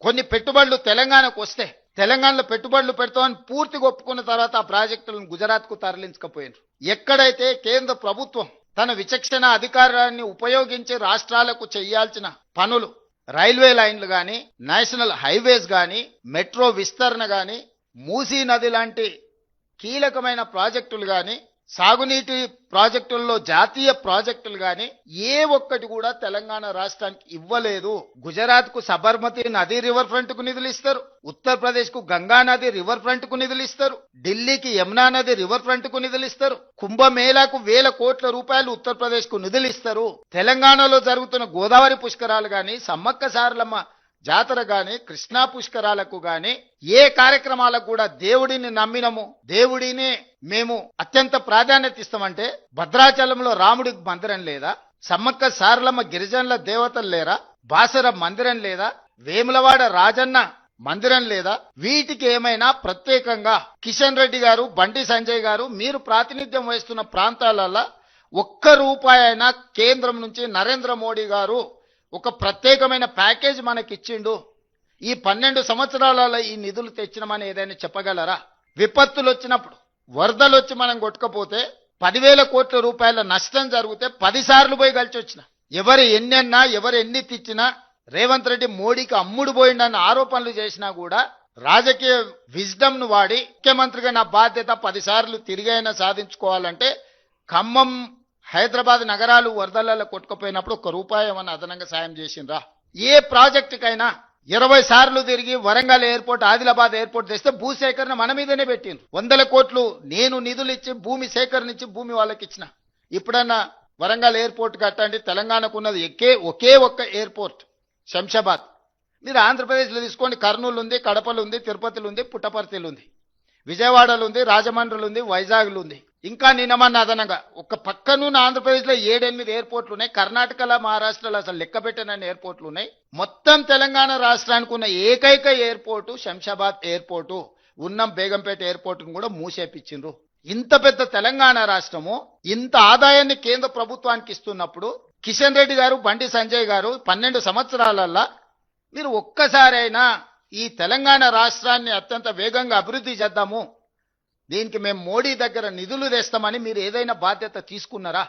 కొన్ని పెట్టుబడులు తెలంగాణకు వస్తే తెలంగాణలో పెట్టుబడులు పెడతామని పూర్తిగా ఒప్పుకున్న తర్వాత ఆ ప్రాజెక్టులను గుజరాత్కు తరలించకపోయారు. ఎక్కడైతే కేంద్ర ప్రభుత్వం తన విచక్షణ అధికారాన్ని ఉపయోగించి రాష్ట్రాలకు చేయాల్సిన పనులు, రైల్వే లైన్లు కానీ, నేషనల్ హైవేస్ కానీ, మెట్రో విస్తరణ కానీ, మూసీ నది లాంటి కీలకమైన ప్రాజెక్టులు కానీ, సాగునీటి ప్రాజెక్టుల్లో జాతీయ ప్రాజెక్టులు కానీ ఏ ఒక్కటి కూడా తెలంగాణ రాష్ట్రానికి ఇవ్వలేదు. గుజరాత్ కు సబర్మతి నది రివర్ ఫ్రంట్ కు నిధులు ఇస్తారు, ఉత్తరప్రదేశ్ కు గంగా నది రివర్ ఫ్రంట్ కు నిధులు ఇస్తారు, ఢిల్లీకి యమునా నది రివర్ ఫ్రంట్ కు నిధులు ఇస్తారు, కుంభమేళాకు 1000 కోట్ల రూపాయలు ఉత్తరప్రదేశ్ కు నిధులు ఇస్తారు. తెలంగాణలో జరుగుతున్న గోదావరి పుష్కరాలు గాని, సమ్మక్క సారలమ్మ జాతర గాని, కృష్ణా పుష్కరాలకు గాని ఏ కార్యక్రమాలకు కూడా దేవుడిని నమ్మినము, దేవుడిని మేము అత్యంత ప్రాధాన్యత ఇస్తామంటే భద్రాచలంలో రాముడికి మందిరం లేదా, సమ్మక్క సారలమ్మ గిరిజనుల దేవతలు లేరా, బాసర మందిరం లేదా, వేములవాడ రాజన్న మందిరం లేదా? వీటికి ఏమైనా ప్రత్యేకంగా కిషన్ రెడ్డి గారు, బండి సంజయ్ గారు మీరు ప్రాతినిధ్యం వహిస్తున్న ప్రాంతాలలో ₹1 అయినా కేంద్రం నుంచి నరేంద్ర మోడీ గారు ఒక ప్రత్యేకమైన ప్యాకేజ్ మనకిచ్చిండు, ఈ 12 సంవత్సరాలలో ఈ నిధులు తెచ్చినామని ఏదైనా చెప్పగలరా? విపత్తులు వచ్చినప్పుడు, వరదలు వచ్చి మనం కొట్టుకపోతే 10,000 కోట్ల రూపాయల నష్టం జరిగితే 10 సార్లు పోయి కలిసి వచ్చిన, ఎవరు ఎన్నెన్నా ఎవరు ఎన్ని తెచ్చినా రేవంత్ రెడ్డి మోడీకి అమ్ముడు పోయిండన్న ఆరోపణలు చేసినా కూడా రాజకీయ విజ్డమ్ ను వాడి ముఖ్యమంత్రిగా నా బాధ్యత 10 సార్లు తిరిగైనా సాధించుకోవాలంటే ఖమ్మం, హైదరాబాద్ నగరాలు వరదలలో కొట్టుకుపోయినప్పుడు ₹1 ఏమన్నా అదనంగా సాయం చేసిండ్రా? ఏ ప్రాజెక్టుకైనా 20 సార్లు తిరిగి వరంగల్ ఎయిర్పోర్ట్, ఆదిలాబాద్ ఎయిర్పోర్ట్ తెస్తే భూసేకరణ మన మీదనే పెట్టిండ్రు. 100 కోట్లు నేను నిధులు ఇచ్చి భూమి సేకరించి భూమి వాళ్ళకి ఇచ్చిన. ఇప్పుడన్నా వరంగల్ ఎయిర్పోర్ట్ కట్టండి. తెలంగాణకు ఉన్నది ఒకే ఒక్క ఎయిర్పోర్ట్ శంషాబాద్. మీరు ఆంధ్రప్రదేశ్లో తీసుకోండి, కర్నూలు ఉంది, కడపలు ఉంది, తిరుపతిలో ఉంది, పుట్టపర్తిలో ఉంది, విజయవాడలో ఉంది, రాజమండ్రిలో ఉంది, వైజాగ్లో ఉంది. ఇంకా నిన్నమన్న అదనంగా ఒక పక్కనున్న ఆంధ్రప్రదేశ్లో 7-8 ఎయిర్పోర్ట్లు ఉన్నాయి, కర్ణాటకలో మహారాష్ట్రలో అసలు లెక్క పెట్టనన్ని ఎయిర్పోర్ట్లు ఉన్నాయి. మొత్తం తెలంగాణ రాష్ట్రానికి ఉన్న ఏకైక ఎయిర్పోర్టు శంషాబాద్ ఎయిర్పోర్టు, ఉన్నం బేగంపేట ఎయిర్పోర్టును కూడా మూసేపించిండ్రు. ఇంత పెద్ద తెలంగాణ రాష్ట్రము ఇంత ఆదాయాన్ని కేంద్ర ప్రభుత్వానికి ఇస్తున్నప్పుడు కిషన్ రెడ్డి గారు, బండి సంజయ్ గారు 12 సంవత్సరాలల్లా మీరు ఒక్కసారైనా ఈ తెలంగాణ రాష్ట్రాన్ని అత్యంత వేగంగా అభివృద్ధి చేద్దాము, దీనికి మేము మోడీ దగ్గర నిధులు తెస్తామని మీరు ఏదైనా బాధ్యత తీసుకున్నారా?